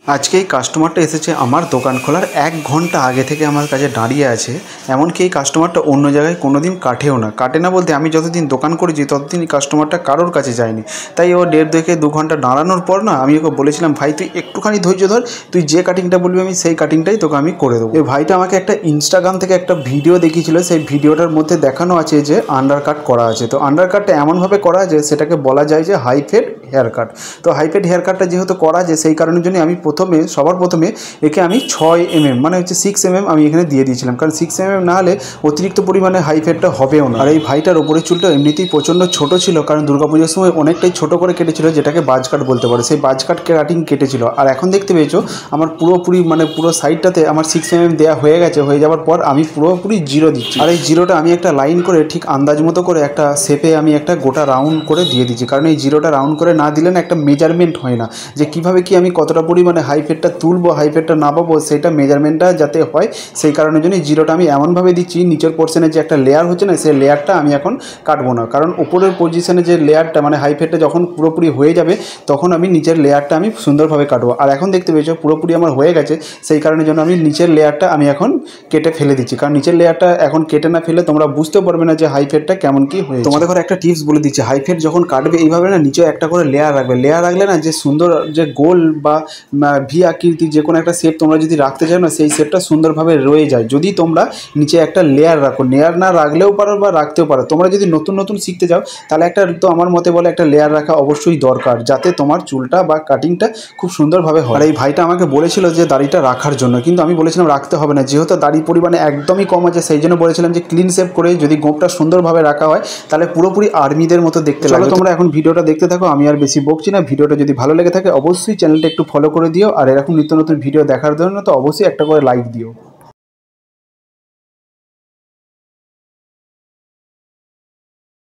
আজকে এই কাস্টমারটা এসেছে আমার দোকান খোলার 1 ঘন্টা আগে থেকে আমার কাছে দাঁড়িয়ে আছে। এমনকি এই কাস্টমারটা অন্য জায়গায় কোনো দিন কাটেও না। কাটে না বলতে আমি যতদিন দোকান করেছি ততদিন এই কাস্টমারটা কারোর কাছে যায়নি। তাই ও 1.5 থেকে 2 ঘন্টা দাঁড়ানোর পর না আমি ওকে বলেছিলাম, ভাই তুই একটুখানি ধৈর্য ধর, তুই যে কাটিংটা বলবি আমি সেই কাটিংটাই তোকে আমি করে দেবো। এই ভাইটা আমাকে একটা ইনস্টাগ্রাম থেকে একটা ভিডিও দেখিয়েছিল। সেই ভিডিওটার মধ্যে দেখানো আছে যে আন্ডার কাট করা আছে। তো আন্ডার কাটটা এমনভাবে করা আছে সেটাকে বলা যায় যে হাই ফেড হেয়ার কাট। তো হাই ফেড হেয়ার কাটটা যেহেতু করা আছে সেই কারণের জন্য আমি সবার প্রথমে একে আমি 6 mm মানে হচ্ছে 6 mm আমি এখানে দিয়ে দিয়েছিলাম, কারণ 6 mm না হলে অতিরিক্ত পরিমাণে হাই ফেডটা হবেও না। আর এই ভাইটার ওপরের চুলটা এমনিতেই প্রচণ্ড ছোট ছিল, কারণ দুর্গাপুজোর সময় অনেকটাই ছোট করে কেটেছিল, যেটাকে বাজ কাট বলতে পারে। সেই বাজ কাট কাটিং কেটেছিল। আর এখন দেখতে পেয়েছো আমার পুরোপুরি মানে পুরো সাইডটাতে আমার 6 mm দেওয়া হয়ে গেছে। হয়ে যাওয়ার পর আমি পুরোপুরি জিরো দিচ্ছি। আর এই জিরোটা আমি একটা লাইন করে ঠিক আন্দাজ মতো করে একটা শেপে আমি একটা গোটা রাউন্ড করে দিয়ে দিচ্ছি, কারণ এই জিরোটা রাউন্ড করে না দিলে না একটা মেজারমেন্ট হয় না যে কীভাবে কি আমি কতটা পরিমাণে হাই ফেডটা তুলবো, হাই ফেডটা নামাবো, সেটা মেজারমেন্টটা যাতে হয় সেই কারণের জন্য জিরোটা আমি এমনভাবে দিচ্ছি নিচের পোর্শনে যে একটা লেয়ার হচ্ছে না সেই লেয়ারটা আমি এখন কাটবো না, কারণ উপরের পজিশনে যে লেয়ারটা মানে হাই ফেডটা যখন পুরোপুরি হয়ে যাবে তখন আমি নিচের লেয়ারটা আমি সুন্দরভাবে কাটবো। আর এখন দেখতে পেয়েছো পুরোপুরি আমার হয়ে গেছে, সেই কারণের জন্য আমি নিচের লেয়ারটা আমি এখন কেটে ফেলে দিচ্ছি, কারণ নিচের লেয়ারটা এখন কেটে না ফেলে তোমরা বুঝতে পারবে না যে হাই ফেডটা কেমন কি হয়েছে। তোমাদের ঘরে একটা টিপস বলে দিচ্ছি, হাই ফেড যখন কাটবে এইভাবে না নিচে একটা করে লেয়ার রাখবে। লেয়ার রাখলে না যে সুন্দর যে গোল বা ভি আকৃতি যে কোনো একটা শেপ তোমরা যদি রাখতে চাও না সেই শেপটা সুন্দরভাবে রয়ে যায় যদি তোমরা নিচে একটা লেয়ার রাখো। লেয়ার না রাখলেও পারো বা রাখতেও পারো। তোমরা যদি নতুন নতুন শিখতে যাও তাহলে একটা তো আমার মতে বলে একটা লেয়ার রাখা অবশ্যই দরকার, যাতে তোমার চুলটা বা কাটিংটা খুব সুন্দরভাবে হয়। আর এই ভাইটা আমাকে বলেছিল যে দাড়িটা রাখার জন্য, কিন্তু আমি বলেছিলাম রাখতে হবে না, যেহেতু দাড়ির পরিমাণে একদমই কম আছে সেই জন্য বলেছিলাম যে ক্লিন শেপ করে যদি গোঁপটা সুন্দরভাবে রাখা হয় তাহলে পুরোপুরি আর্মিদের মতো দেখতে লাগে। তোমরা এখন ভিডিওটা দেখতে থাকো, আমি আর বেশি বকছি না। ভিডিওটা যদি ভালো লেগে থাকে অবশ্যই চ্যানেলটা একটু ফলো করে দিও, আর এরকম নিত্য নতুন ভিডিও দেখার জন্য তো অবশ্যই একটা করে লাইক দিও।